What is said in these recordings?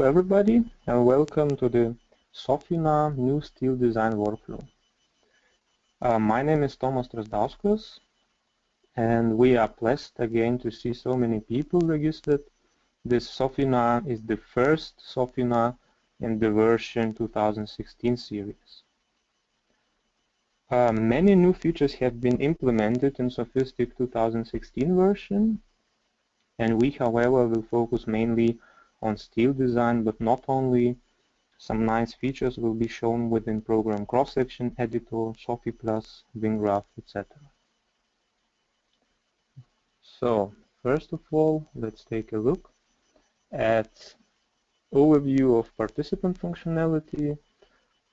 Hello everybody and welcome to the Sofina new steel design workflow. My name is Tomas Trasdauskas and we are blessed again to see so many people registered. This Sofina is the first Sofina in the version 2016 series. Many new features have been implemented in Sophistic 2016 version, and we however will focus mainly on steel design, but not only. Some nice features will be shown within program cross-section editor, Sophie Plus, WinGraph, etc. So, first of all, let's take a look at overview of participant functionality.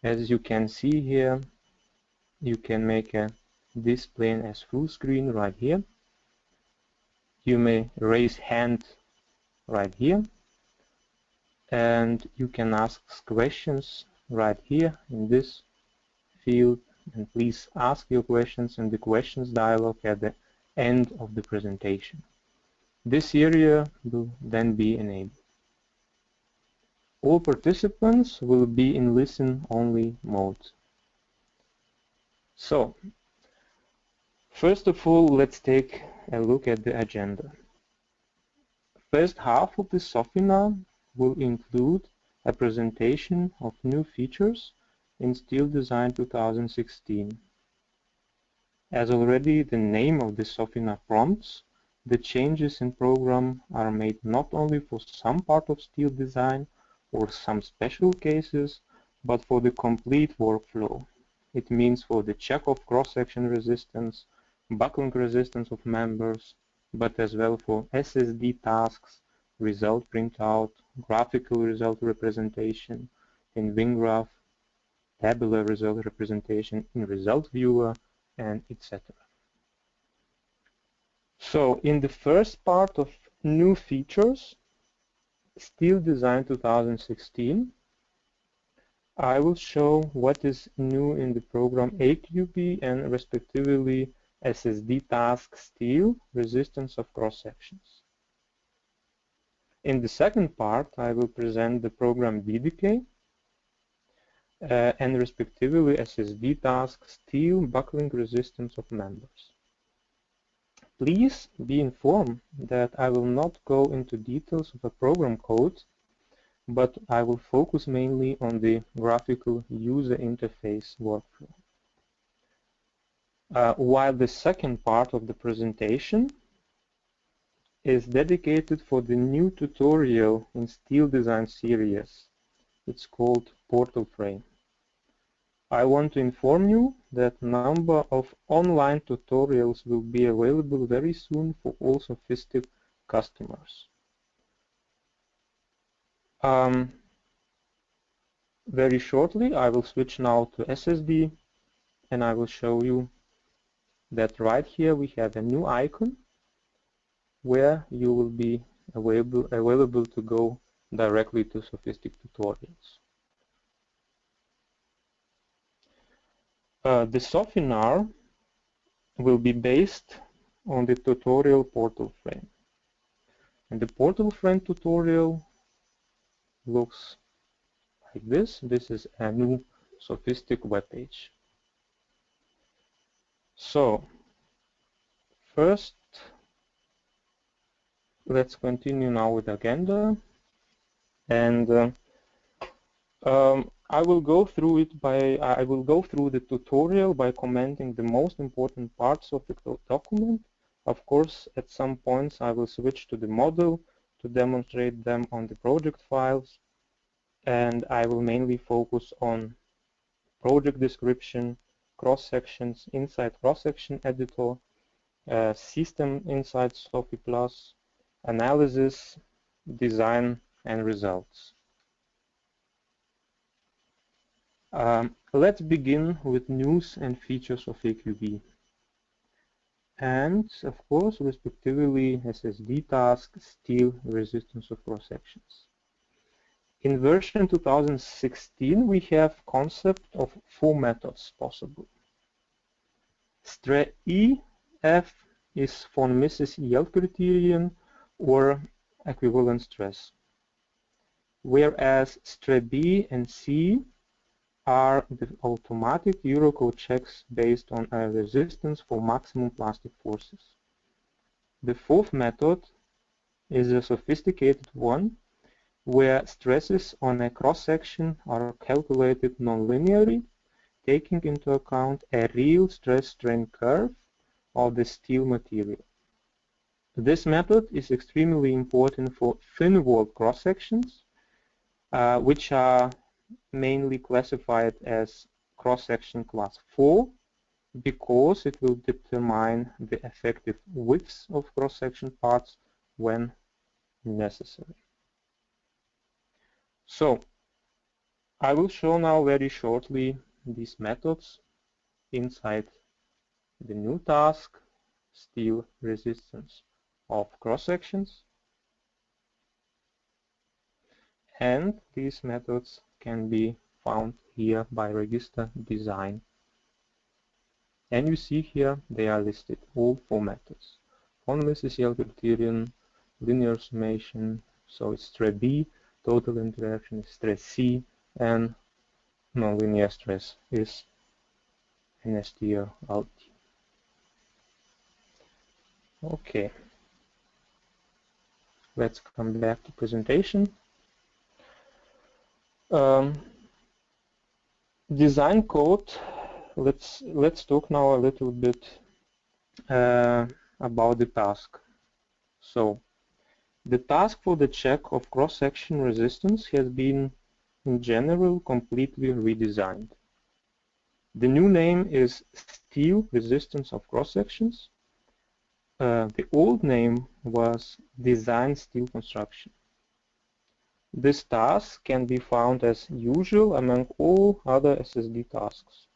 As you can see here, you can make a display as full screen right here. You may raise hand right here, and you can ask questions right here in this field, and please ask your questions in the questions dialog at the end of the presentation. This area will then be enabled. All participants will be in listen-only mode. So, first of all, let's take a look at the agenda. First half of the Sofina will include a presentation of new features in Steel Design 2016. As already the name of the Sofina prompts, the changes in program are made not only for some part of steel design or some special cases, but for the complete workflow. It means for the check of cross-section resistance, buckling resistance of members, but as well for SSD tasks, result printout, graphical result representation in WinGraph, tabular result representation in result viewer, and etc. So in the first part of new features, Steel Design 2016, I will show what is new in the program AQB and respectively SSD task steel resistance of cross sections. In the second part, I will present the program BDK and respectively SSD task steel buckling resistance of members. Please be informed that I will not go into details of the program code, but I will focus mainly on the graphical user interface workflow. While the second part of the presentation is dedicated for the new tutorial in Steel Design series. It's called Portal Frame. I want to inform you that number of online tutorials will be available very soon for all Sophistic customers. Very shortly, I will switch now to SSD, and I will show you that right here we have a new icon where you will be available to go directly to Sophistic tutorials. The Sofinar will be based on the tutorial portal frame. And the portal frame tutorial looks like this. This is a new Sophistic web page. So, first, let's continue now with the agenda. And I will go through the tutorial by commenting the most important parts of the document. Of course, at some points I will switch to the model to demonstrate them on the project files, and I will mainly focus on project description, cross-sections inside cross-section editor, system inside Sophie Plus, analysis, design, and results. Let's begin with news and features of AQB. And, of course, respectively, SSD task, steel, resistance of cross-sections. In version 2016, we have concept of 4 methods possible. STRE-F is von Mises Yield criterion or equivalent stress. whereas STRB and C are the automatic Eurocode checks based on a resistance for maximum plastic forces. The fourth method is a sophisticated one, where stresses on a cross-section are calculated non-linearly, taking into account a real stress-strain curve of the steel material. This method is extremely important for thin-walled cross-sections, which are mainly classified as cross-section class 4, because it will determine the effective widths of cross-section parts when necessary. So, I will show now very shortly these methods inside the new task, steel resistance of cross-sections. And these methods can be found here by register design. And you see here they are listed, all four methods. Von Mises-Yale criterion, linear summation, so it's stress B, total interaction is stress C, and nonlinear stress is NSTR LT. Okay, let's come back to presentation. Design code. Let's talk now a little bit about the task. So, the task for the check of cross-section resistance has been, in general, completely redesigned. The new name is steel resistance of cross-sections. The old name was design steel construction. This task can be found as usual among all other SSD tasks.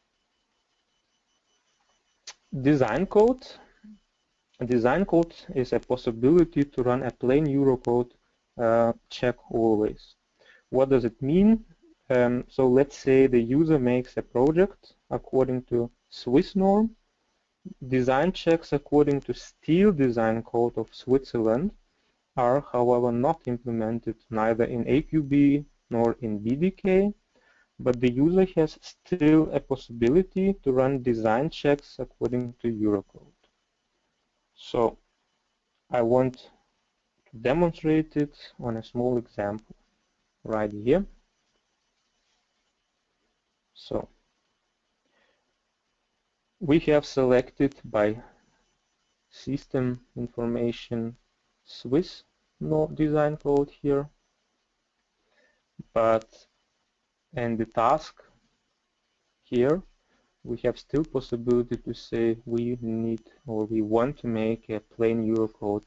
Design code. Design code is a possibility to run a plain Eurocode check always. What does it mean? So let's say the user makes a project according to Swiss norm. Design checks according to steel design code of Switzerland are, however, not implemented neither in AQB nor in BDK, but the user has still a possibility to run design checks according to Eurocode. So I want to demonstrate it on a small example right here. So we have selected by system information Swiss design code here, but in the task here we have still possibility to say we need or we want to make a plain Eurocode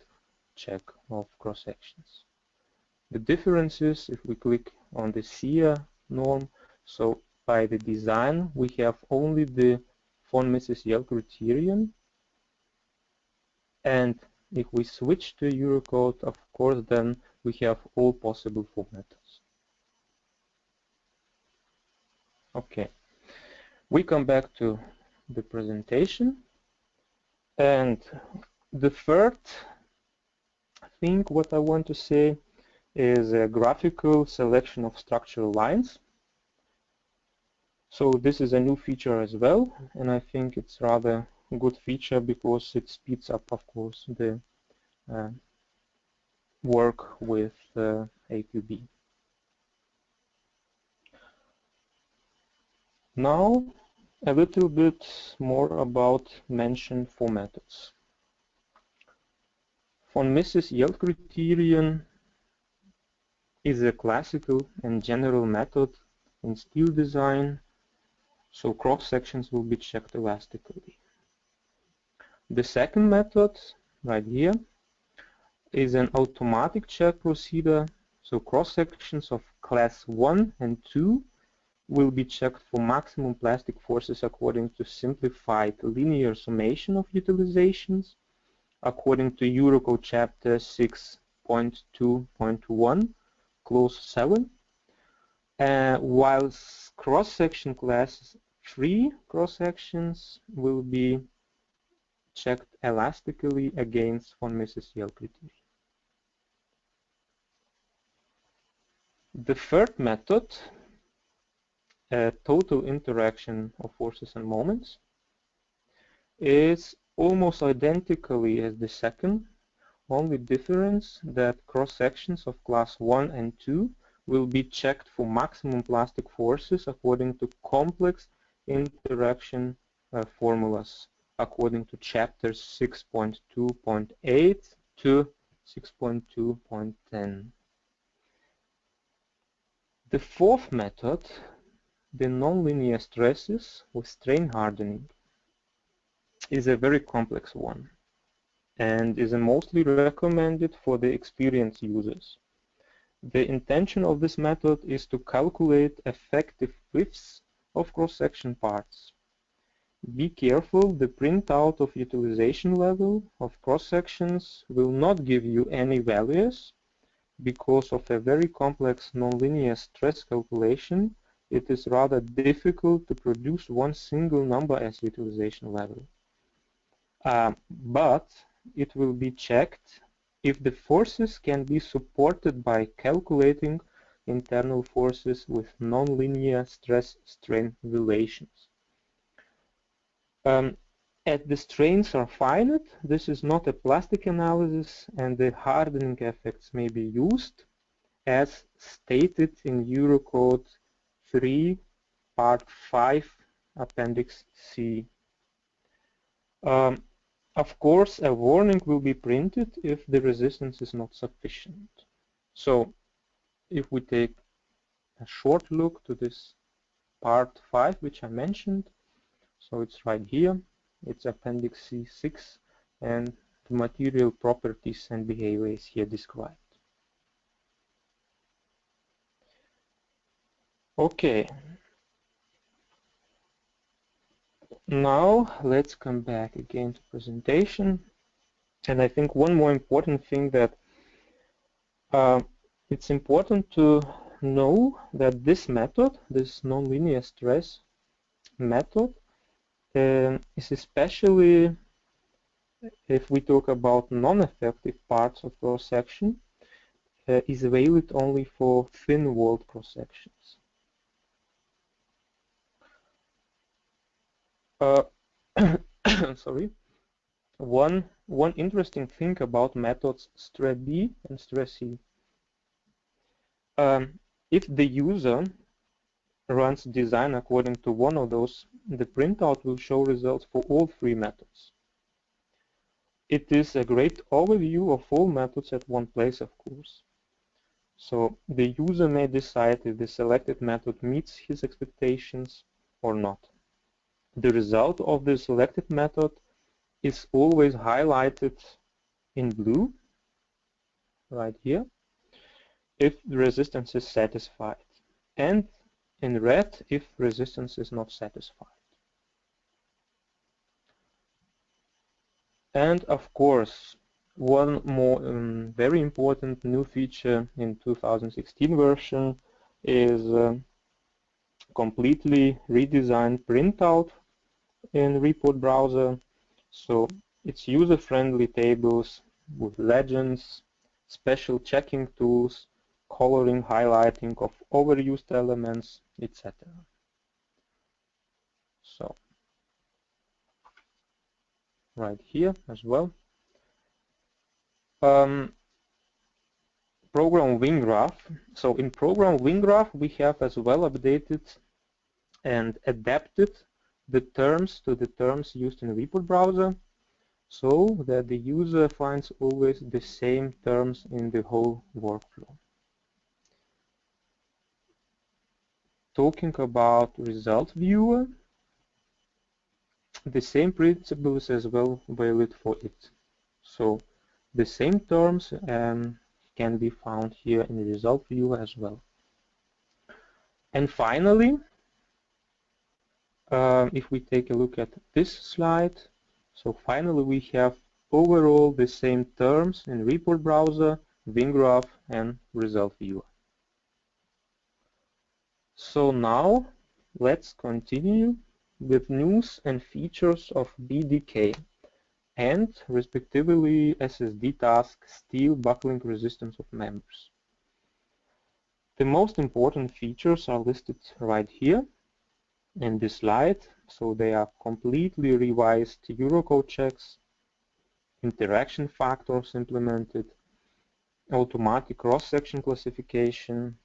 check of cross sections. The difference is if we click on the SIA norm, so by the design we have only the von Mises-Yale criterion, and if we switch to Eurocode, of course, then we have all possible four methods. Okay, we come back to the presentation, and the third thing what I want to say is a graphical selection of structural lines. So this is a new feature as well, and I think it's rather a good feature because it speeds up, of course, the work with AQB. Now, a little bit more about mentioned four methods. Von Mises-Yale criterion is a classical and general method in steel design, so cross sections will be checked elastically. The second method, right here, is an automatic check procedure, so cross sections of class 1 and 2 will be checked for maximum plastic forces according to simplified linear summation of utilizations, according to Eurocode chapter 6.2.1, clause 7, while cross-section class 3 cross-sections will be checked elastically against von Mises-Yale criterion. The third method, total interaction of forces and moments, is almost identically as the second, only difference that cross-sections of class 1 and 2 will be checked for maximum plastic forces according to complex interaction formulas according to chapters 6.2.8 to 6.2.10. The fourth method, the nonlinear stresses with strain hardening, is a very complex one and is mostly recommended for the experienced users. The intention of this method is to calculate effective widths of cross-section parts. Be careful, the printout of utilization level of cross-sections will not give you any values. Because of a very complex nonlinear stress calculation, it is rather difficult to produce one single number as utilization level. But it will be checked if the forces can be supported by calculating internal forces with nonlinear stress-strain relations. As the strains are finite, this is not a plastic analysis and the hardening effects may be used as stated in Eurocode 3, Part 5, Appendix C. Of course, a warning will be printed if the resistance is not sufficient. So, if we take a short look to this Part 5, which I mentioned, so it's right here, it's Appendix C6, and the material properties and behavior is here described. Okay. Now let's come back again to presentation, and I think one more important thing that it's important to know that this method, this nonlinear stress method, is especially if we talk about non-effective parts of cross-section, is valid only for thin-walled cross-sections. Sorry. One interesting thing about methods stress B and stress C. If the user runs design according to one of those, the printout will show results for all three methods. It is a great overview of all methods at one place, of course. So the user may decide if the selected method meets his expectations or not. The result of the selected method is always highlighted in blue, right here, if the resistance is satisfied, and in red if resistance is not satisfied. And of course, one more very important new feature in 2016 version is completely redesigned printout in report browser. So it's user-friendly tables with legends, special checking tools, coloring, highlighting of overused elements, etc. So right here as well. Program WinGraph. So in program WinGraph we have as well updated and adapted the terms to the terms used in report browser, so that the user finds always the same terms in the whole workflow. Talking about result viewer, the same principle is as well valid for it. So the same terms can be found here in the result viewer as well. And finally, if we take a look at this slide, so finally we have overall the same terms in report browser, WinGraph, and result viewer. So now let's continue with news and features of BDK and respectively SSD task steel buckling resistance of members. The most important features are listed right here in this slide. So they are completely revised Eurocode checks, interaction factors implemented, automatic cross-section classification,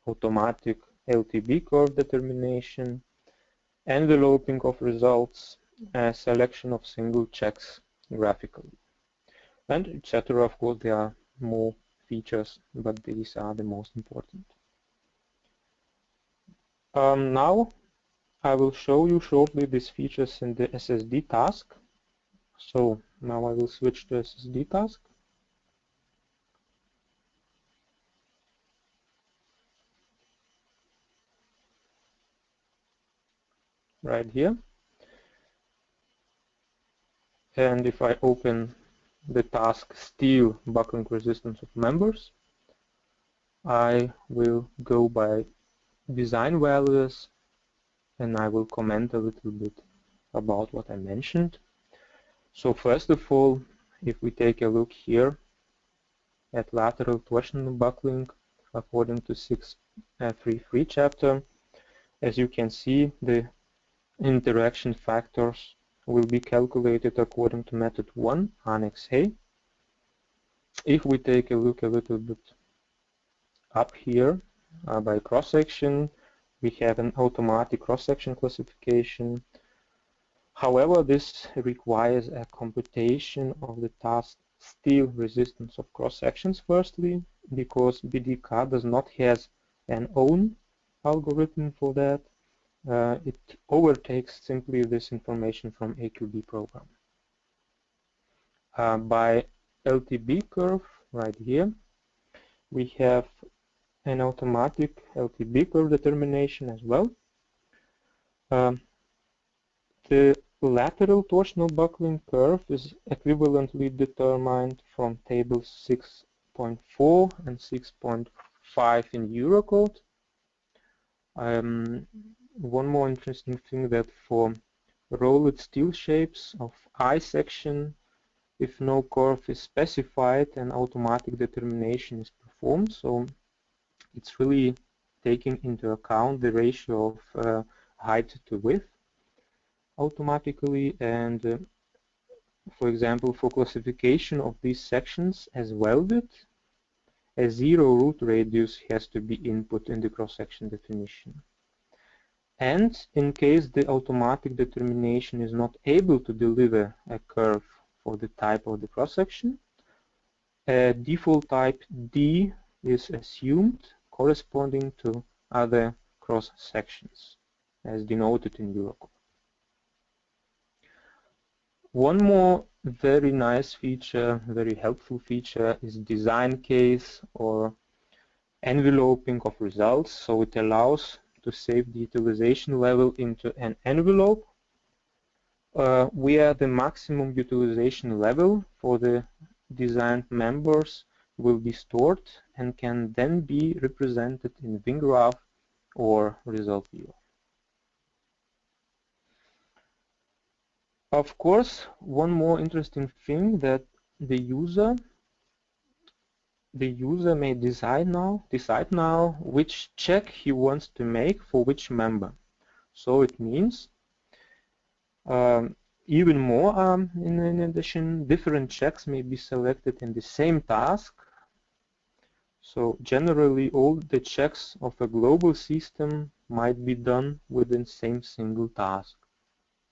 automatic LTB curve determination, enveloping of results, a selection of single checks graphically, and etc. Of course, there are more features, but these are the most important. Now I will show you shortly these features in the SSD task. So now I will switch to SSD task. Right here. And if I open the task steel buckling resistance of members, I will go by design values and I will comment a little bit about what I mentioned. So first of all, if we take a look here at lateral torsional buckling according to 6.3.3 chapter, as you can see, the interaction factors will be calculated according to method 1, Annex A. If we take a look a little bit up here by cross-section, we have an automatic cross-section classification. However, this requires a computation of the task steel resistance of cross-sections firstly, because BDK does not have an own algorithm for that. It overtakes simply this information from AQB program. By LTB curve right here, we have an automatic LTB curve determination as well. The lateral torsional buckling curve is equivalently determined from tables 6.4 and 6.5 in Eurocode. One more interesting thing that for rolled steel shapes of I section, if no curve is specified, an automatic determination is performed. So it's really taking into account the ratio of height to width automatically, and for example, for classification of these sections as welded, a zero root radius has to be input in the cross-section definition. And in case the automatic determination is not able to deliver a curve for the type of the cross-section, a default type D is assumed corresponding to other cross-sections, as denoted in Eurocode. One more very nice feature, very helpful feature, is design case or enveloping of results. So it allows to save the utilization level into an envelope where the maximum utilization level for the designed members will be stored and can then be represented in WinGraph or result viewer. Of course, one more interesting thing that the user may decide now which check he wants to make for which member. So it means even more in addition, different checks may be selected in the same task. So generally all the checks of a global system might be done within same single task.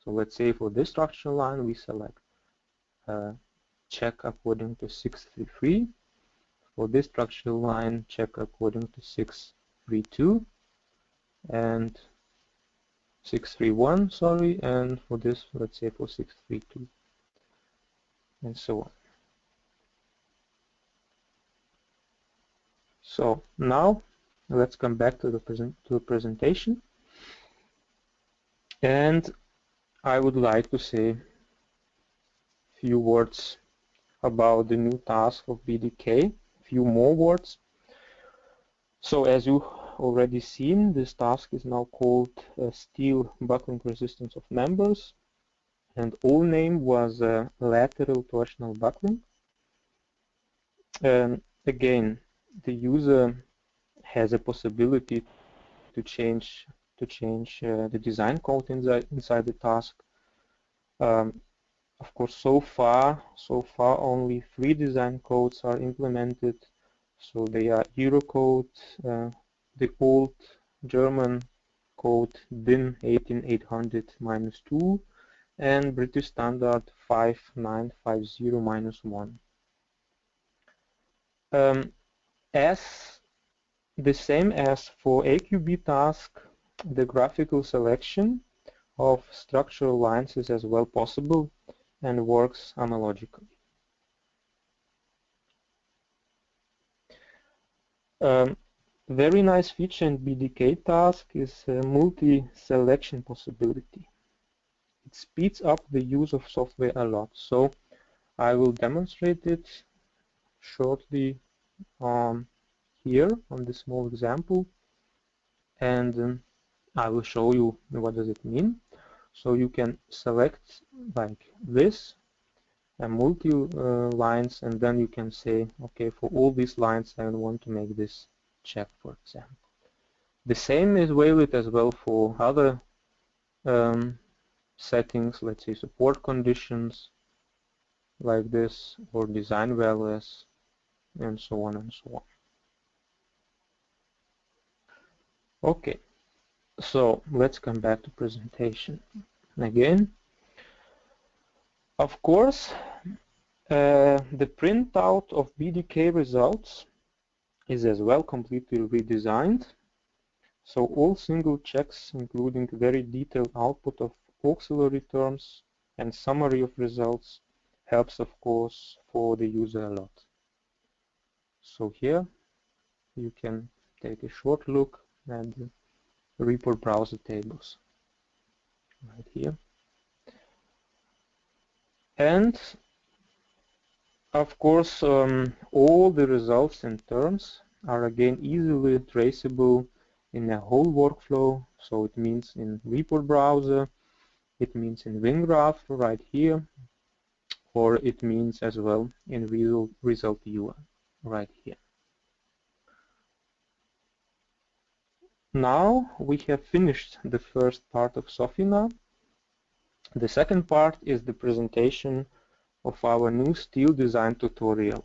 So let's say for this structural line we select check according to 633. For this structural line, check according to 632 and 631, sorry, and for this, let's say for 632, and so on. So now let's come back to the presentation, and I would like to say a few words about the new task of BDK. Few more words. So as you already seen, this task is now called steel buckling resistance of members, and old name was lateral torsional buckling. Again, the user has a possibility to change the design code inside the task. Of course, so far only 3 design codes are implemented. So they are Eurocode, the old German code DIN 18800-2, and British Standard 5950-1. As the same as for AQB task, the graphical selection of structural lines is as well possible and works analogically. Very nice feature in BDK task is a multi-selection possibility. It speeds up the use of software a lot. So I will demonstrate it shortly here on this small example, and I will show you what does it mean. So you can select like this and multi lines, and then you can say, okay, for all these lines I want to make this check, for example. The same is valid as well for other settings, let's say support conditions like this, or design values, and so on and so on. Okay, so let's come back to presentation again. Of course, the printout of BDK results is as well completely redesigned. So all single checks, including very detailed output of auxiliary terms and summary of results, helps, of course, for the user a lot. So here you can take a short look at the report browser tables right here. And of course, all the results and terms are again easily traceable in a whole workflow. So it means in report browser, it means in WinGraph right here, or it means as well in result viewer right here. Now we have finished the first part of Sofina. The second part is the presentation of our new steel design tutorial.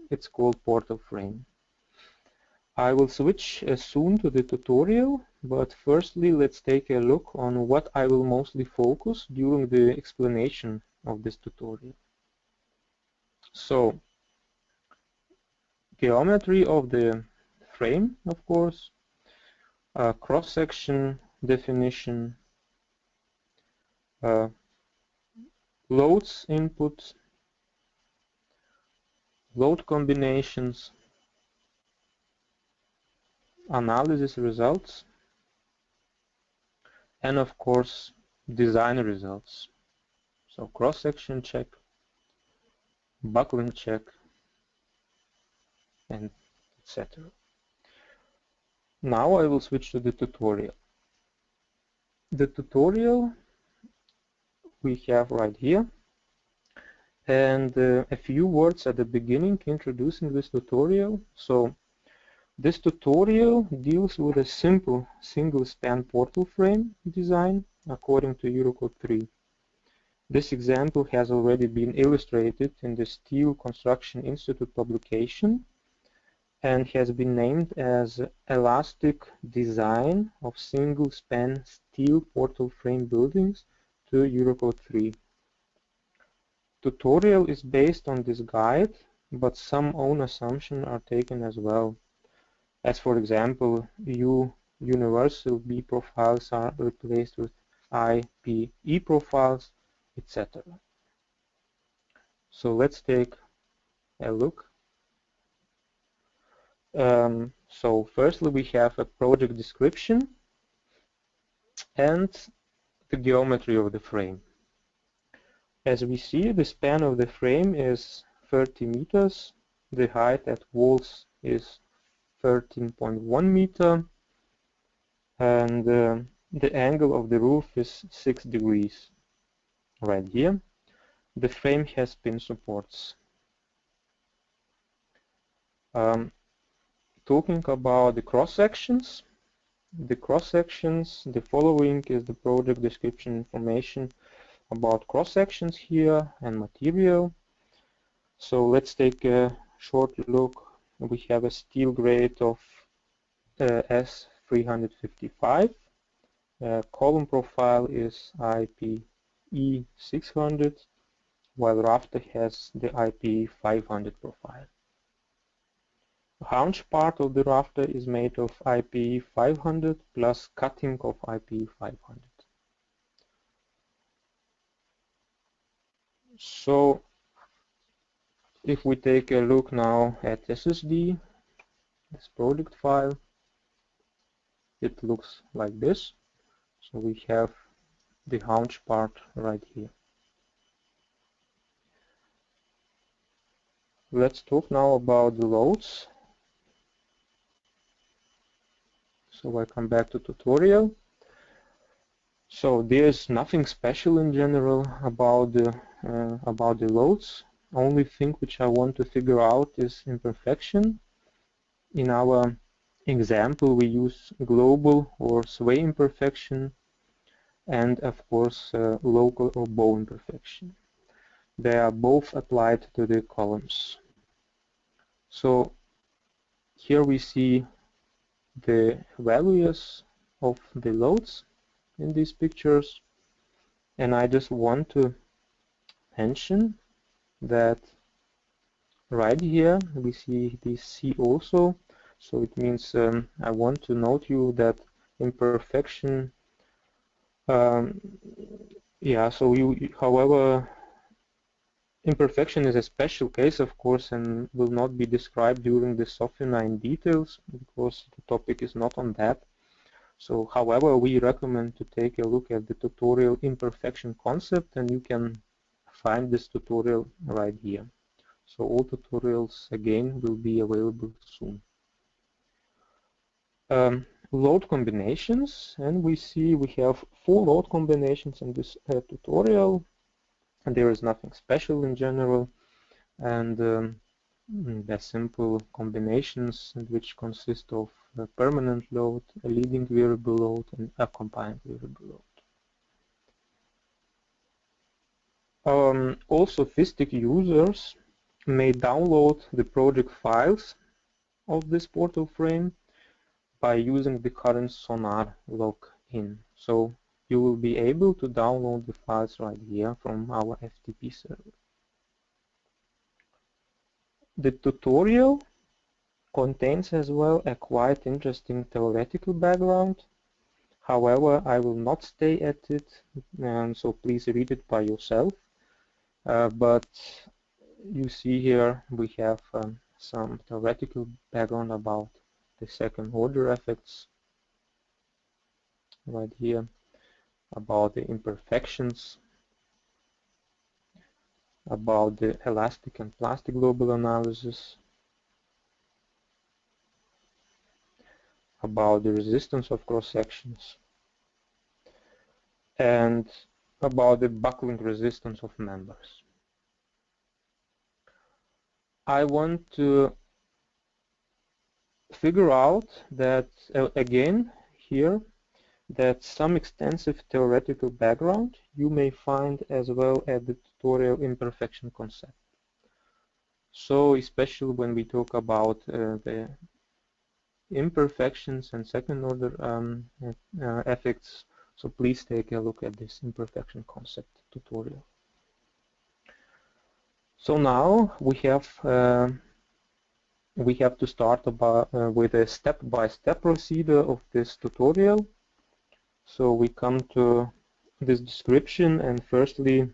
It's called Portal Frame. I will switch soon to the tutorial, but firstly let's take a look on what I will mostly focus during the explanation of this tutorial. So, geometry of the frame, of course, cross-section definition, loads input, load combinations, analysis results, and of course design results. So cross-section check, buckling check, and etc. Now I will switch to the tutorial. The tutorial we have right here, and a few words at the beginning introducing this tutorial. So this tutorial deals with a simple single-span portal frame design according to Eurocode 3. This example has already been illustrated in the Steel Construction Institute publication and has been named as Elastic Design of Single-Span Steel Portal Frame Buildings to Eurocode 3. Tutorial is based on this guide, but some own assumptions are taken as well. As for example, universal B profiles are replaced with IPE profiles, etc. So let's take a look. So firstly we have a project description and the geometry of the frame. As we see, the span of the frame is 30 meters, the height at walls is 13.1 meter, and the angle of the roof is 6 degrees right here. The frame has pin supports. talking about the cross-sections. The cross-sections, the following is the project description information about cross-sections here and material. So let's take a short look. We have a steel grade of S355. Column profile is IPE600, while rafter has the IPE500 profile. The haunch part of the rafter is made of IPE500 plus cutting of IPE500. So if we take a look now at SSD, this project file, it looks like this. So we have the haunch part right here. Let's talk now about the loads. So I come back to tutorial. So there's nothing special in general about the loads. Only thing which I want to figure out is imperfection. In our example, we use global or sway imperfection, and of course local or bow imperfection. They are both applied to the columns. So here we see the values of the loads in these pictures, and I just want to mention that right here we see this C also, so it means I want to note you that imperfection, yeah, so however, imperfection is a special case, of course, and will not be described during the Sofina in details because the topic is not on that. So, however, we recommend to take a look at the tutorial imperfection concept, and you can find this tutorial right here. So all tutorials again will be available soon. Load combinations, and we see we have 4 load combinations in this tutorial. And there is nothing special in general, and they're simple combinations which consist of a permanent load, a leading variable load, and a combined variable load. All sophistic users may download the project files of this portal frame by using the current Sonar login. So you will be able to download the files right here from our FTP server. The tutorial contains as well a quite interesting theoretical background. However, I will not stay at it, so please read it by yourself. But you see here we have some theoretical background about the second order effects right here, about the imperfections, about the elastic and plastic global analysis, about the resistance of cross sections, and about the buckling resistance of members. I want to figure out that, again, here, that some extensive theoretical background you may find as well at the tutorial imperfection concept. So especially when we talk about the imperfections and second order effects, so please take a look at this imperfection concept tutorial. So now we have to start with a step-by-step procedure of this tutorial. So we come to this description, and firstly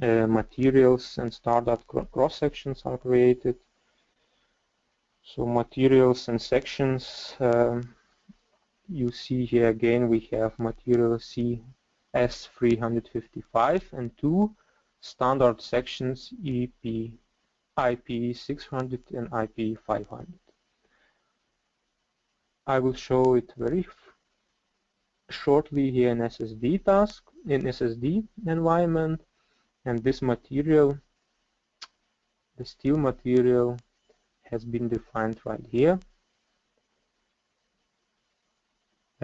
materials and standard cross-sections are created. So materials and sections, you see here again we have material CS355 and 2 standard sections IP600 and IP500. I will show it very shortly here in SSD environment, and this material, the steel material, has been defined right here.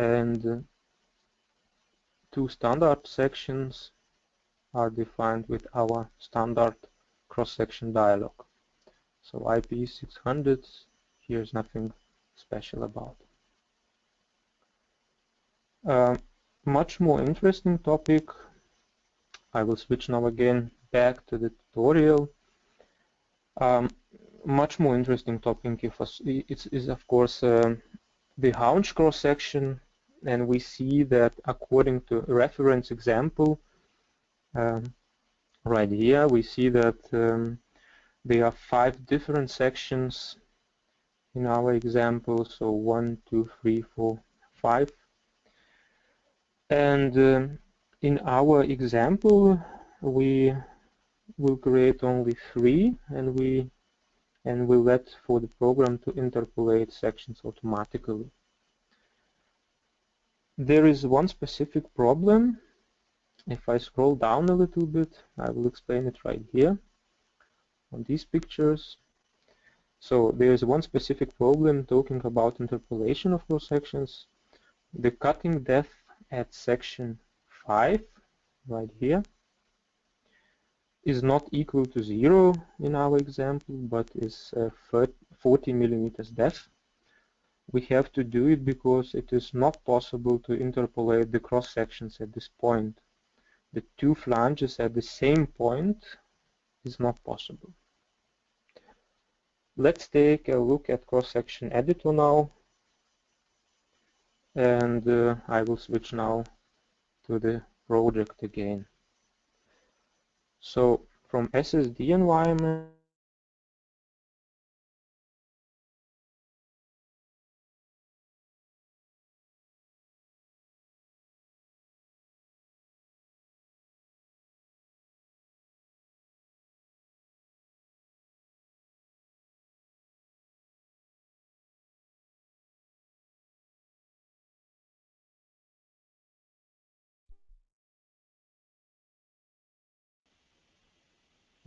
and two standard sections are defined with our standard cross-section dialog. So IP600, here's nothing special about. Much more interesting topic, I will switch now again back to the tutorial. Much more interesting topic is of course the haunch cross-section, and we see that according to reference example right here, we see that there are 5 different sections in our example, so 1, 2, 3, 4, 5. And in our example, we will create only 3, and we'll let for the program to interpolate sections automatically. There is one specific problem. If I scroll down a little bit, I will explain it right here on these pictures. So there is one specific problem talking about interpolation of cross sections. The cutting depth at section 5, right here, is not equal to 0 in our example, but is 40 millimeters depth. We have to do it because it is not possible to interpolate the cross sections at this point. The 2 flanges at the same point is not possible. Let's take a look at cross-section editor now, and I will switch now to the project again. So from SSD environment,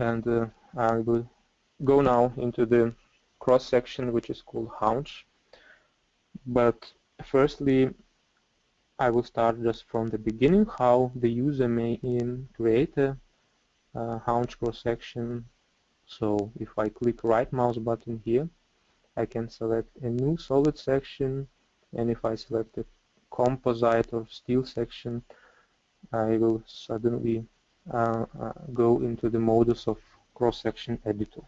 and I will go now into the cross-section which is called haunch. But firstly, I will start just from the beginning, how the user may create a haunch cross-section. So if I click right mouse button here, I can select a new solid section, and if I select a composite or steel section, I will suddenly go into the modus of cross-section editor.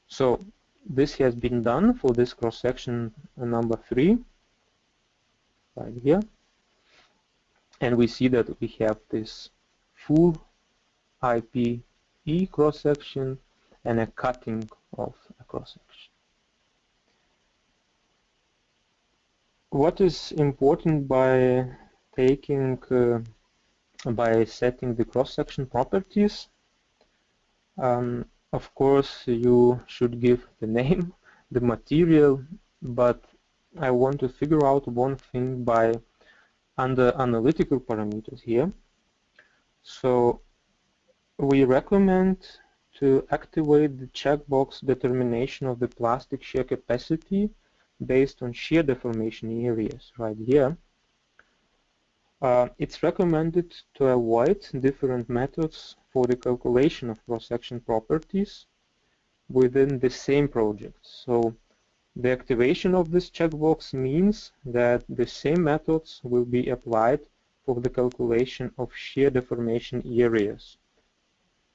So this has been done for this cross-section number 3, right here, and we see that we have this full IPE cross-section and a cutting of a cross-section. What is important by setting the cross-section properties? Of course, you should give the name, the material, but I want to figure out one thing under analytical parameters here. So we recommend to activate the checkbox determination of the plastic shear capacity based on shear deformation areas right here. It's recommended to avoid different methods for the calculation of cross-section properties within the same project. So the activation of this checkbox means that the same methods will be applied for the calculation of shear deformation areas.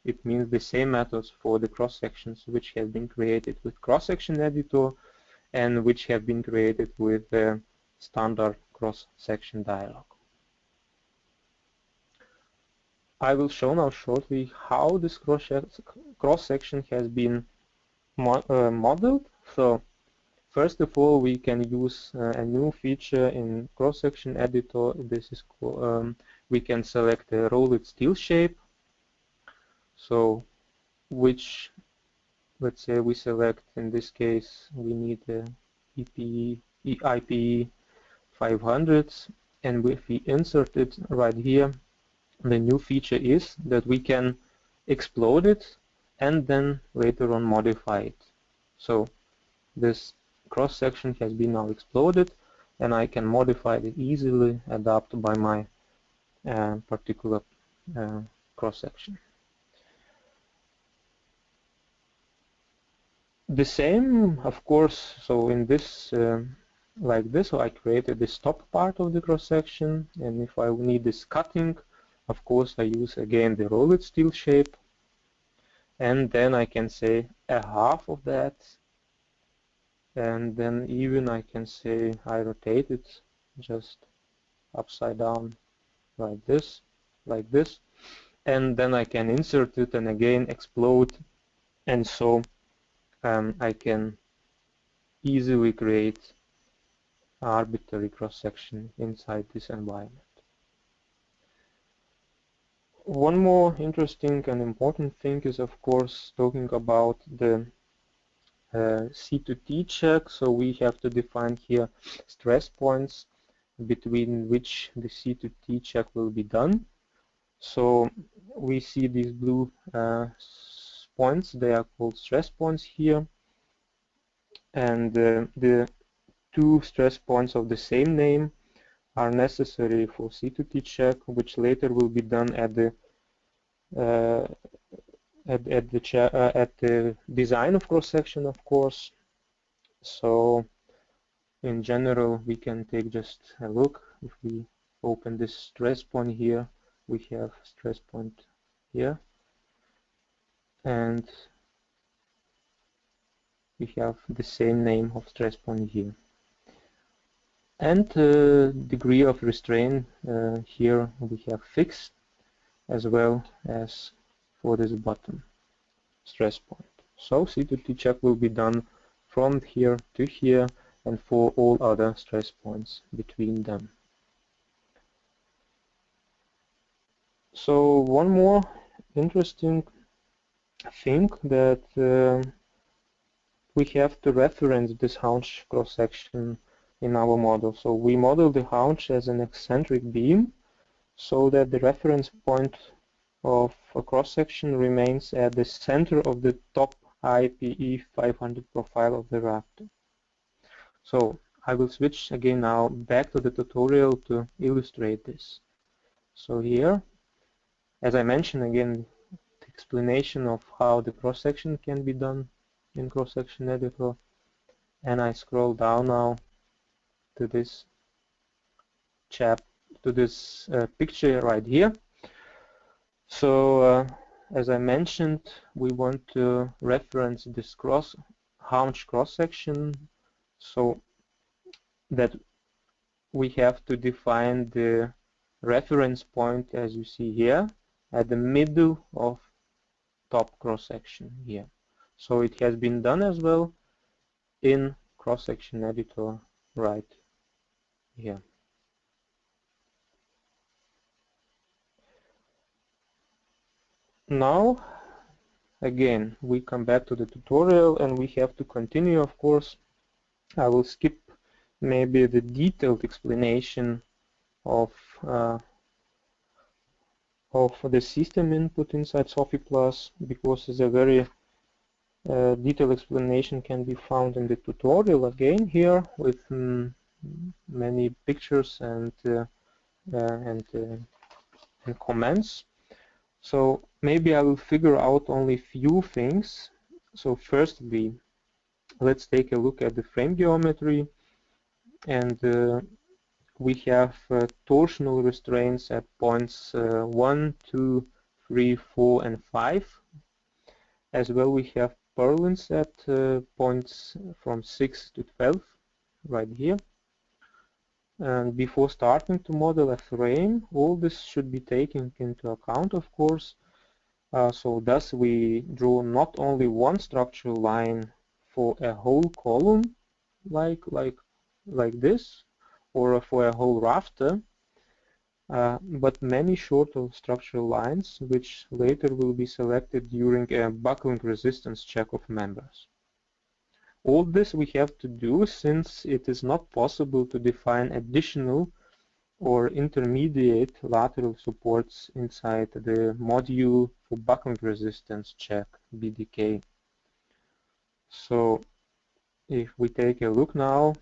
It means the same methods for the cross-sections which have been created with cross-section editor and which have been created with the standard cross-section dialog. I will show now shortly how this cross-section has been modeled. So first of all, we can use a new feature in cross-section editor. This is we can select a rolled steel shape. So which, let's say we select, in this case we need a IPE 500, and if we insert it right here, the new feature is that we can explode it and then later on modify it. So this cross-section has been now exploded, and I can modify it easily, adapt by my particular cross-section. The same, of course, so in this, like this, so I created this top part of the cross-section, and if I need this cutting, of course I use again the rolled steel shape, and then I can say a half of that, and then even I can say I rotate it just upside down like this, and then I can insert it and again explode, and so I can easily create arbitrary cross-section inside this environment. One more interesting and important thing is, of course, talking about the C2T check. So we have to define here stress points between which the C2T check will be done. So we see these blue points, they are called stress points here, and the two stress points of the same name are necessary for C2T check, which later will be done at the design of cross section, of course. So in general, we can take just a look. If we open this stress point here, we have stress point here, and we have the same name of stress point here. And degree of restraint here we have fixed, as well as for this bottom stress point. So C2T check will be done from here to here and for all other stress points between them. So one more interesting thing that we have to reference this haunch cross-section in our model. So we model the haunch as an eccentric beam so that the reference point of a cross-section remains at the center of the top IPE 500 profile of the rafter. So I will switch again now back to the tutorial to illustrate this. So here, as I mentioned again, the explanation of how the cross-section can be done in cross-section editor, and I scroll down now to this picture right here. So as I mentioned, we want to reference this haunch cross-section so that we have to define the reference point, as you see here, at the middle of top cross-section here. So it has been done as well in cross-section editor right here. Now again we come back to the tutorial and we have to continue, of course. I will skip maybe the detailed explanation of the system input inside SOFI Plus, because it's a very detailed explanation can be found in the tutorial again here with many pictures and comments. So maybe I will figure out only few things. So firstly, let's take a look at the frame geometry, and we have torsional restraints at points 1, 2, 3, 4, and 5. As well, we have purlins at points from 6 to 12, right here. And before starting to model a frame, all this should be taken into account, of course. So thus we draw not only one structural line for a whole column, like this, or for a whole rafter, but many shorter structural lines, which later will be selected during a buckling resistance check of members. All this we have to do since it is not possible to define additional or intermediate lateral supports inside the module for buckling resistance check, BDK. So if we take a look now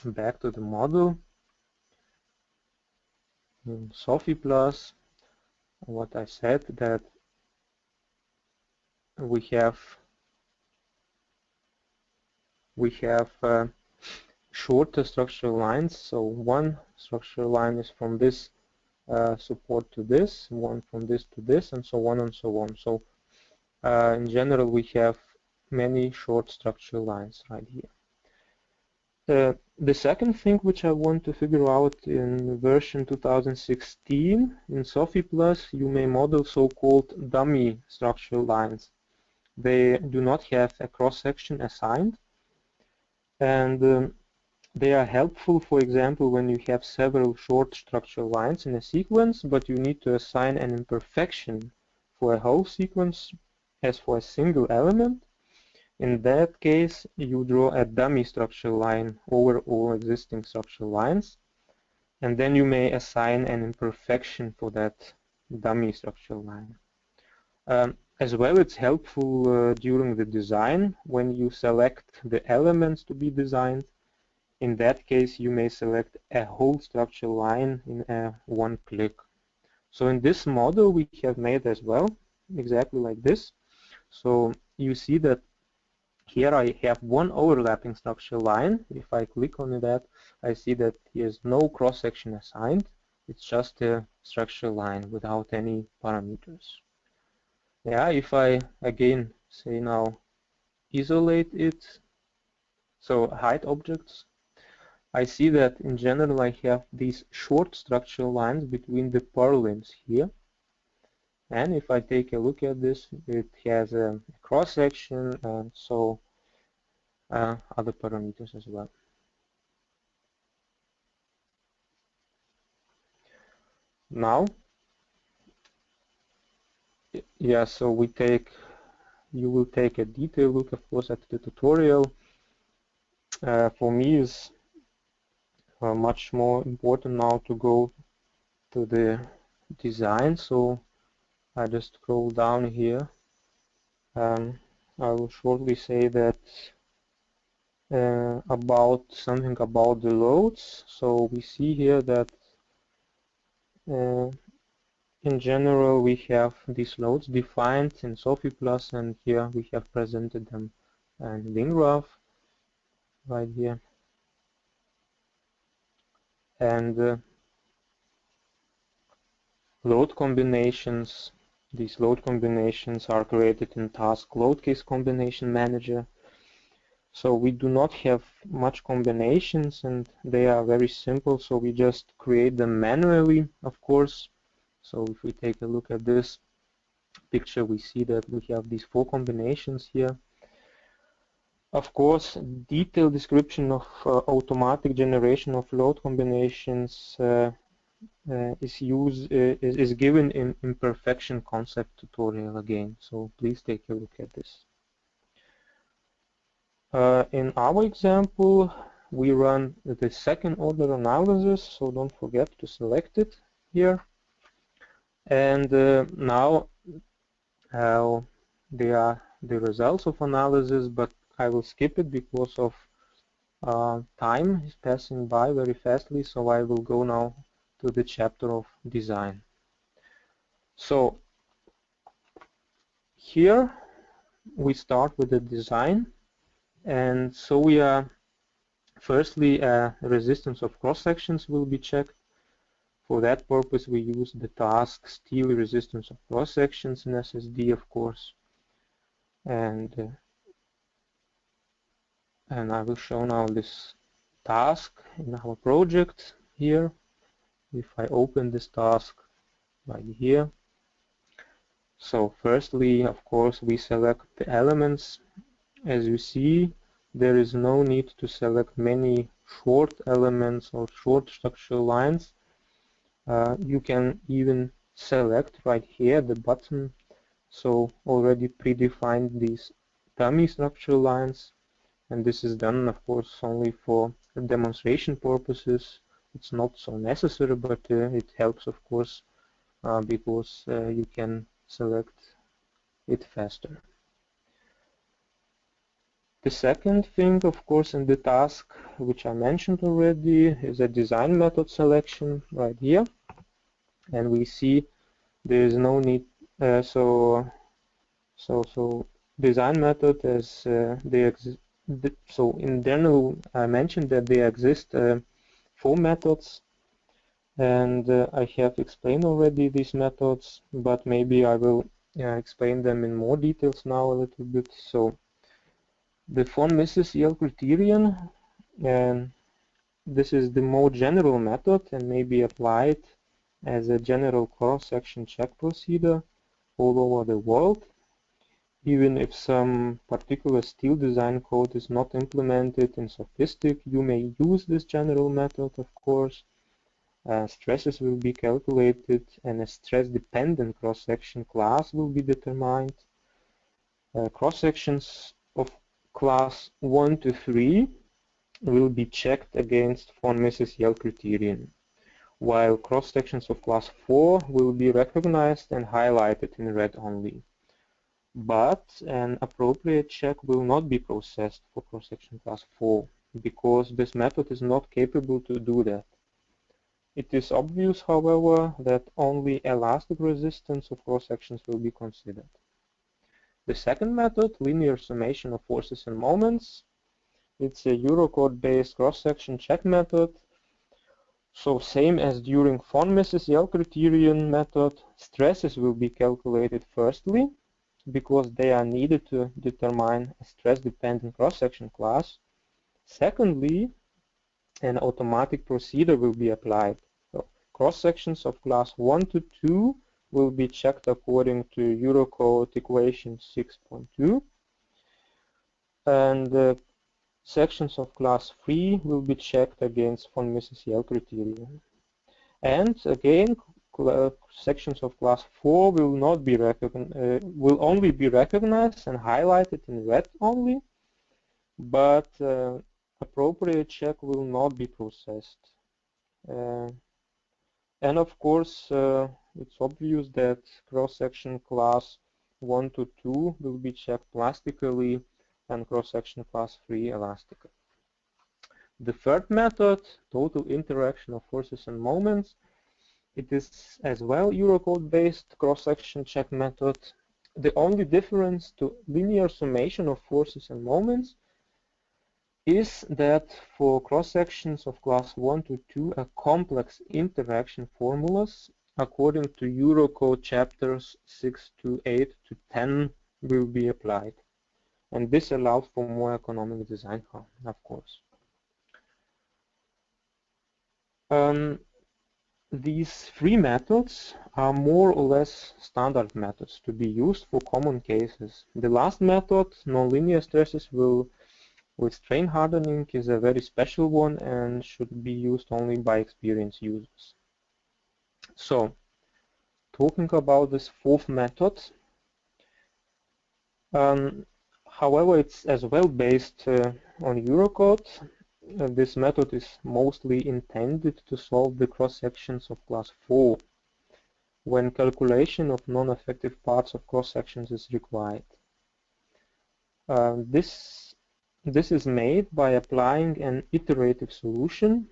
back to the model. In Sophie Plus, what I said, that we have shorter structural lines. So one structural line is from this support to this, one from this to this, and so on and so on. So in general, we have many short structural lines right here. The second thing which I want to figure out in version 2016 in Sophie Plus, you may model so-called dummy structural lines. They do not have a cross-section assigned, and they are helpful, for example, when you have several short structural lines in a sequence, but you need to assign an imperfection for a whole sequence as for a single element. In that case, you draw a dummy structural line over all existing structural lines, and then you may assign an imperfection for that dummy structural line. As well, it's helpful during the design when you select the elements to be designed. In that case, you may select a whole structural line in one click. So in this model, we have made as well, exactly like this. So you see that here I have one overlapping structural line. If I click on that, I see that there's no cross-section assigned. It's just a structural line without any parameters. Yeah, if I again say now isolate it, so hide objects, I see that in general I have these short structural lines between the purlins here. And if I take a look at this, it has a cross-section and so other parameters as well. Now, yeah, so you will take a detailed look, of course, at the tutorial. For me, it's much more important now to go to the design. So I just scroll down here. I will shortly say that about something about the loads. So we see here that in general we have these loads defined in Sophie Plus, and here we have presented them in WinGraph right here. And load combinations, these load combinations are created in task load case combination manager. So we do not have much combinations and they are very simple, so we just create them manually, of course. So if we take a look at this picture, we see that we have these 4 combinations here. Of course, detailed description of automatic generation of load combinations is given in imperfection concept tutorial again, so please take a look at this. In our example, we run the second order analysis, so don't forget to select it here. And now they are the results of analysis, but I will skip it because of time is passing by very fastly, so I will go now to the chapter of design. So here we start with the design, and so we are firstly resistance of cross sections will be checked. For that purpose we use the task steel resistance of cross sections in SSD, of course, and I will show now this task in our project here. If I open this task right here, so firstly, of course, we select the elements. As you see, there is no need to select many short elements or short structural lines. You can even select right here the button, so already predefined these dummy structural lines, and this is done, of course, only for demonstration purposes. It's not so necessary, but it helps, of course, because you can select it faster. The second thing, of course, in the task, which I mentioned already, is a design method selection right here. And we see there is no need, so design method as they exist. So in general, I mentioned that there exist 4 methods, and I have explained already these methods, but maybe I will explain them in more details now a little bit. So the von Mises-El criterion, and this is the more general method and may be applied as a general cross-section check procedure all over the world. Even if some particular steel design code is not implemented in Sophistic, you may use this general method, of course. Stresses will be calculated and a stress-dependent cross-section class will be determined. Cross-sections of class 1 to 3 will be checked against von Mises-El criterion, while cross-sections of class 4 will be recognized and highlighted in red only. But an appropriate check will not be processed for cross-section class 4 because this method is not capable to do that. It is obvious, however, that only elastic resistance of cross-sections will be considered. The second method, linear summation of forces and moments, it's a Eurocode-based cross-section check method. So same as during von Mises-El criterion method, stresses will be calculated firstly, because they are needed to determine a stress-dependent cross-section class. Secondly, an automatic procedure will be applied. So cross-sections of class 1 to 2 will be checked according to Eurocode equation 6.2, and sections of class 3 will be checked against von Mises-El criterion. And again, sections of class 4 will not be will only be recognized and highlighted in red only, but appropriate check will not be processed. And of course, it's obvious that cross-section class 1 to 2 will be checked plastically and cross-section class 3 elastically. The third method, total interaction of forces and moments, it is as well Eurocode-based cross-section check method. The only difference to linear summation of forces and moments is that for cross-sections of class 1 to 2, a complex interaction formulas according to Eurocode chapters 6 to 8 to 10 will be applied. And this allows for more economic design, of course. These 3 methods are more or less standard methods to be used for common cases. The last method, nonlinear stresses with strain hardening, is a very special one and should be used only by experienced users. So, talking about this 4th method, however, it's as well based on Eurocode. This method is mostly intended to solve the cross-sections of class 4 when calculation of non-effective parts of cross-sections is required. This is made by applying an iterative solution,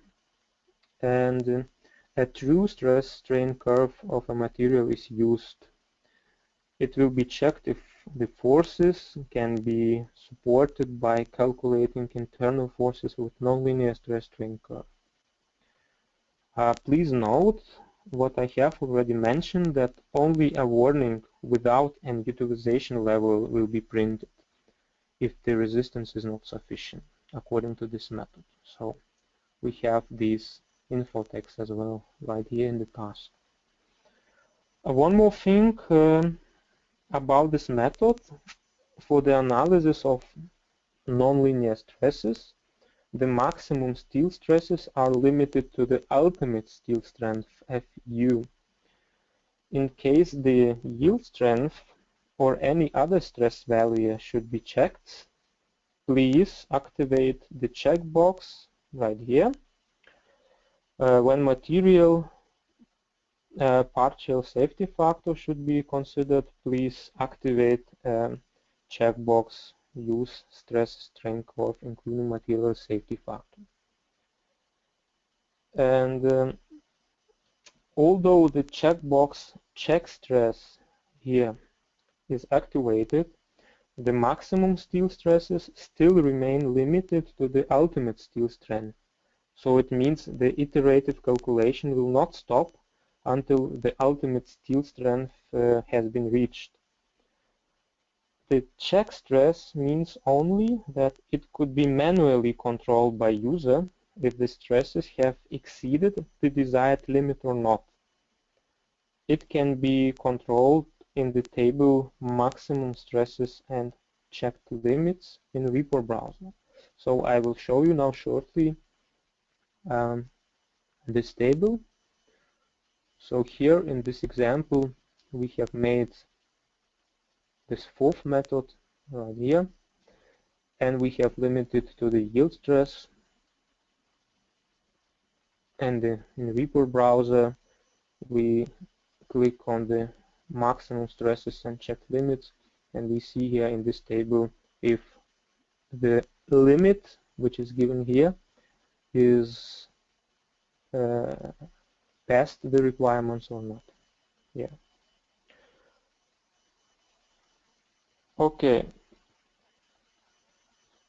and a true stress-strain curve of a material is used. It will be checked if the forces can be supported by calculating internal forces with nonlinear stress-strain curve. Please note what I have already mentioned, that only a warning without an utilization level will be printed if the resistance is not sufficient according to this method. So we have these info text as well right here in the task. One more thing about this method, for the analysis of nonlinear stresses, the maximum steel stresses are limited to the ultimate steel strength, Fu. In case the yield strength or any other stress value should be checked, please activate the checkbox right here. When material partial safety factor should be considered, please activate checkbox use stress strain curve including material safety factor. And although the checkbox check stress here is activated, the maximum steel stresses still remain limited to the ultimate steel strength. So it means the iterative calculation will not stop until the ultimate steel strength has been reached. The check stress means only that it could be manually controlled by user if the stresses have exceeded the desired limit or not. It can be controlled in the table maximum stresses and checked limits in report browser. So I will show you now shortly this table. So here in this example we have made this fourth method right here, and we have limited to the yield stress, and in report browser we click on the maximum stresses and check limits, and we see here in this table if the limit which is given here is past the requirements or not. Yeah. Okay.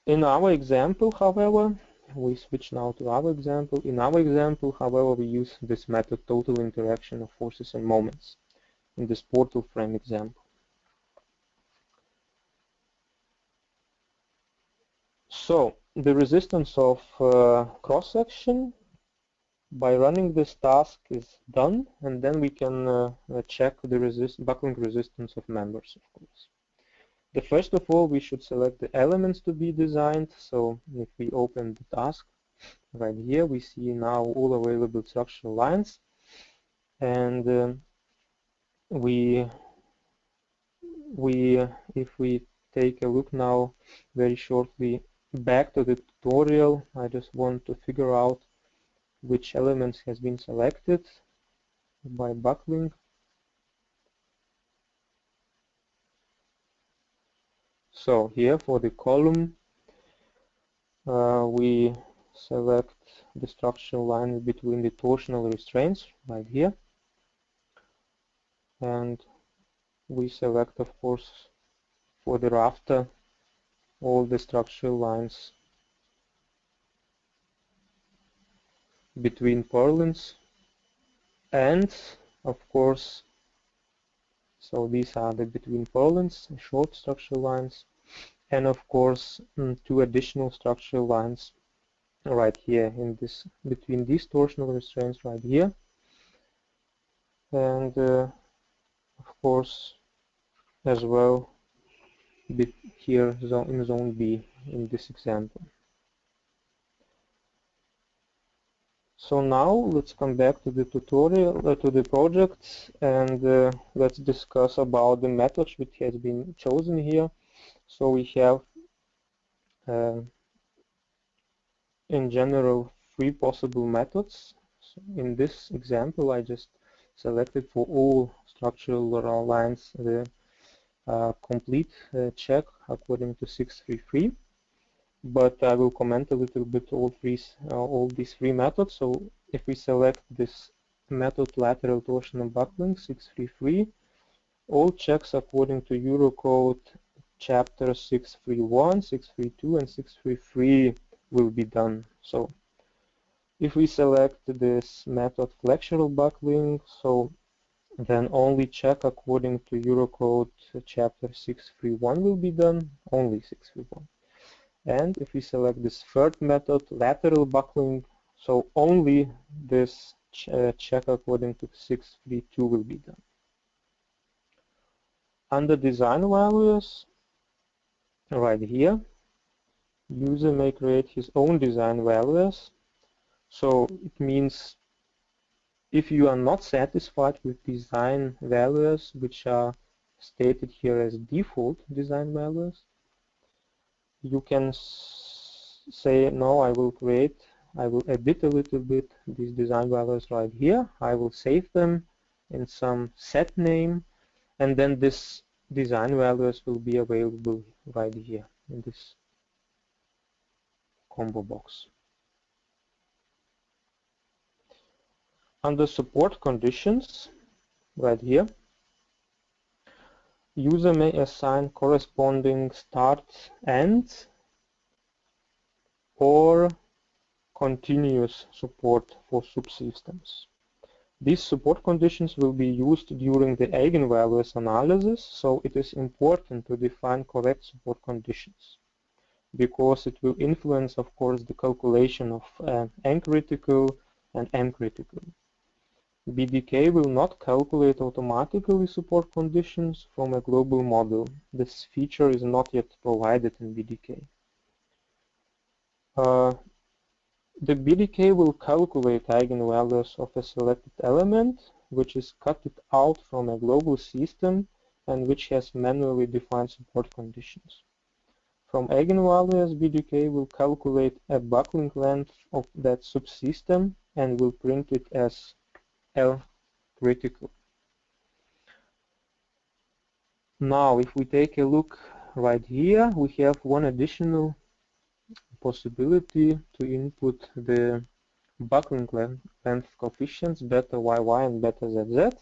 In our example, however, we switch now to our example. In our example, however, we use this method total interaction of forces and moments in this portal frame example. So the resistance of cross-section by running this task is done, and then we can check the buckling resistance of members, of course. First of all, we should select the elements to be designed. So if we open the task right here, we see now all available structural lines, and if we take a look now very shortly back to the tutorial, I just want to figure out which elements has been selected by buckling. So here for the column, we select the structural line between the torsional restraints right here, and we select, of course, for the rafter all the structural lines between purlins, and of course, so these are the between purlins, short structural lines, and of course two additional structural lines right here in this between these torsional restraints right here, and of course as well here in zone B in this example. So now let's come back to the tutorial, to the project, and let's discuss about the methods which has been chosen here. So we have in general 3 possible methods. So in this example I just selected for all structural lines the complete check according to 633, but I will comment a little bit all these 3 methods. So if we select this method lateral torsional buckling 633, all checks according to Eurocode chapter 631, 632 and 633 will be done. So if we select this method flexural buckling, so then only check according to Eurocode chapter 631 will be done, only 631. And if we select this third method, lateral buckling, so only this check according to 632 will be done. Under design values, right here, user may create his own design values. So it means if you are not satisfied with design values which are stated here as default design values, you can say no, I will edit a little bit these design values right here. I will save them in some set name, and then this design values will be available right here in this combo box. Under support conditions, right here, user may assign corresponding start, end, or continuous support for subsystems. These support conditions will be used during the eigenvalues analysis, so it is important to define correct support conditions, because it will influence, of course, the calculation of n-critical and m-critical. BDK will not calculate automatically support conditions from a global model. This feature is not yet provided in BDK. The BDK will calculate eigenvalues of a selected element, which is cut out from a global system and which has manually defined support conditions. From eigenvalues, BDK will calculate a buckling length of that subsystem and will print it as L critical. Now, if we take a look right here, we have one additional possibility to input the buckling length coefficients, beta YY and beta ZZ.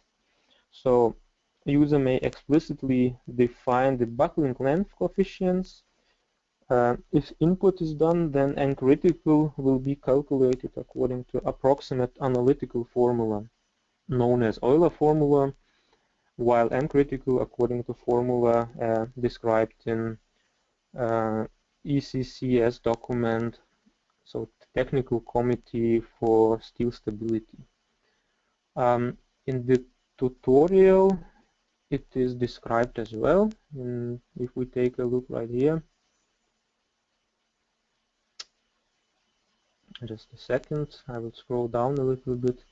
So user may explicitly define the buckling length coefficients. If input is done, then n-critical will be calculated according to approximate analytical formula known as Euler formula, while n-critical according to formula described in ECCS document, so Technical Committee for Steel Stability. In the tutorial, it is described as well. And if we take a look right here, just a second, I will scroll down a little bit.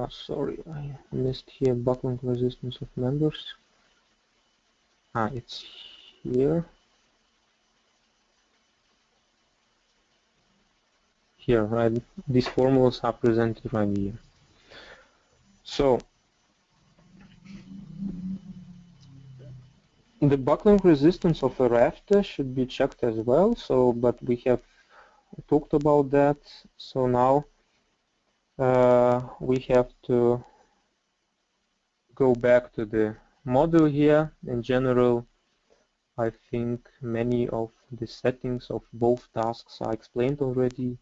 Sorry, I missed here buckling resistance of members. It's here. Here, right? These formulas are presented right here. So, the buckling resistance of a rafter should be checked as well. So, but we have talked about that. So now we have to go back to the model here. In general, I think many of the settings of both tasks are explained already.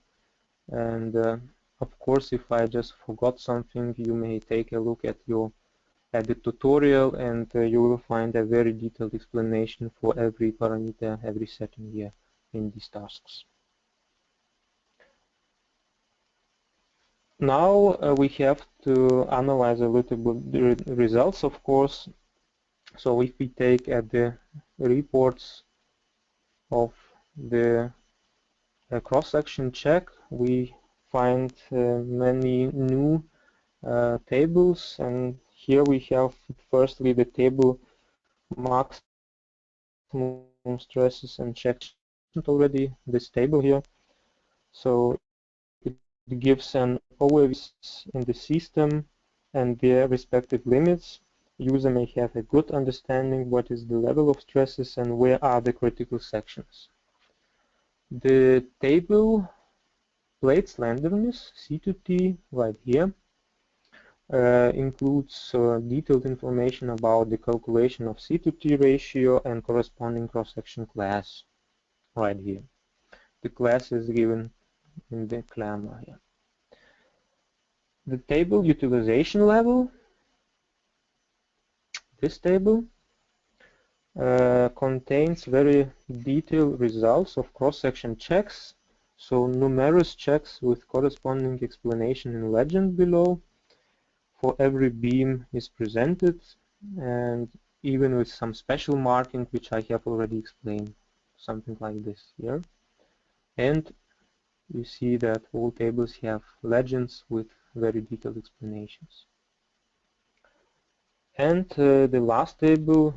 And of course, if I just forgot something, you may take a look at the tutorial, and you will find a very detailed explanation for every parameter, every setting here in these tasks. Now we have to analyze a little bit the results, of course. So if we take the reports of the cross-section check, we find many new tables, and here we have firstly the table maximum stresses and check already, this table here. So it gives an overview in the system and their respective limits. User may have a good understanding what is the level of stresses and where are the critical sections. The table plate slenderness, C2T, right here, includes detailed information about the calculation of C2T ratio and corresponding cross-section class right here. The class is given in the lemma here. The table utilization level, this table, contains very detailed results of cross-section checks, so numerous checks with corresponding explanation in legend below. For every beam is presented, and even with some special marking, which I have already explained, something like this here. And you see that all tables have legends with very detailed explanations. And the last table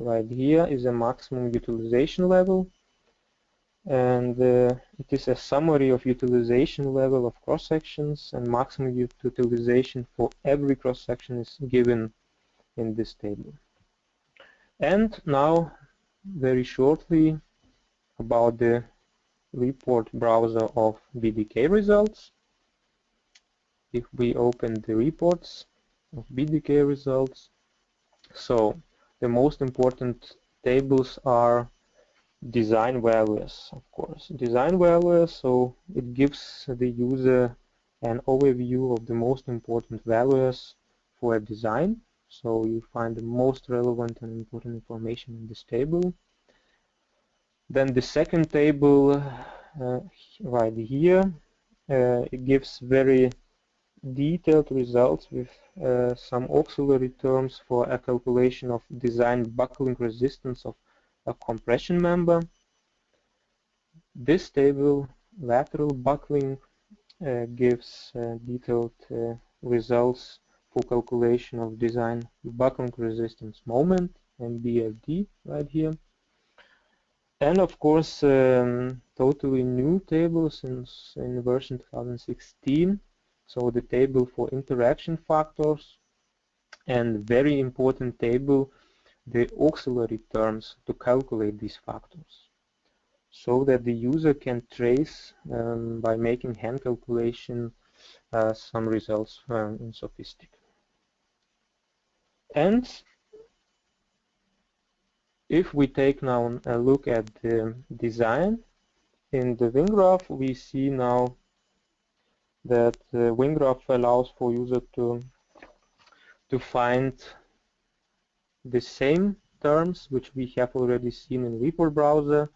right here is a maximum utilization level. and it is a summary of utilization level of cross-sections, and maximum utilization for every cross-section is given in this table. And now, very shortly, about the report browser of BDK results. If we open the reports of BDK results, so the most important tables are design values, of course. Design values, so it gives the user an overview of the most important values for a design. So you find the most relevant and important information in this table. Then the second table right here, it gives very detailed results with some auxiliary terms for a calculation of design buckling resistance of a compression member. This table, lateral buckling, gives detailed results for calculation of design buckling resistance moment and BFD right here. And of course, totally new table since in version 2016. So the table for interaction factors, and very important table, the auxiliary terms to calculate these factors, so that the user can trace by making hand calculation some results in Sophistic. And if we take now a look at the design in the wing graph, we see now that the wing graph allows for user to find the same terms which we have already seen in report browser.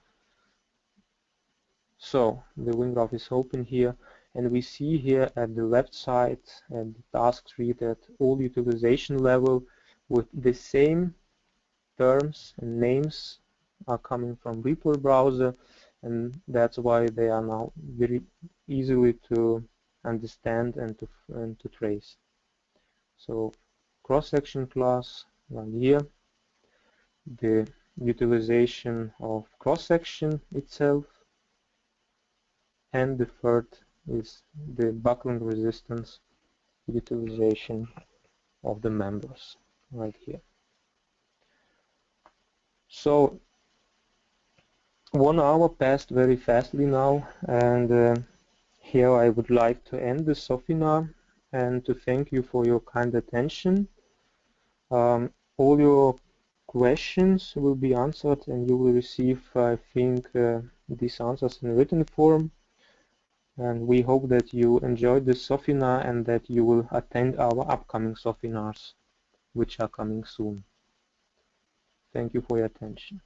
So the wing graph is open here, and we see here at the left side and the task tree that all utilization level with the same terms and names are coming from report browser, and that's why they are now very easily to understand and to trace. So cross-section class right here, the utilization of cross-section itself, and the third is the buckling resistance utilization of the members right here. So 1 hour passed very fastly now, and here I would like to end this webinar and to thank you for your kind attention. All your questions will be answered, and you will receive, I think, these answers in written form. And we hope that you enjoyed this webinar and that you will attend our upcoming webinars, which are coming soon. Thank you for your attention.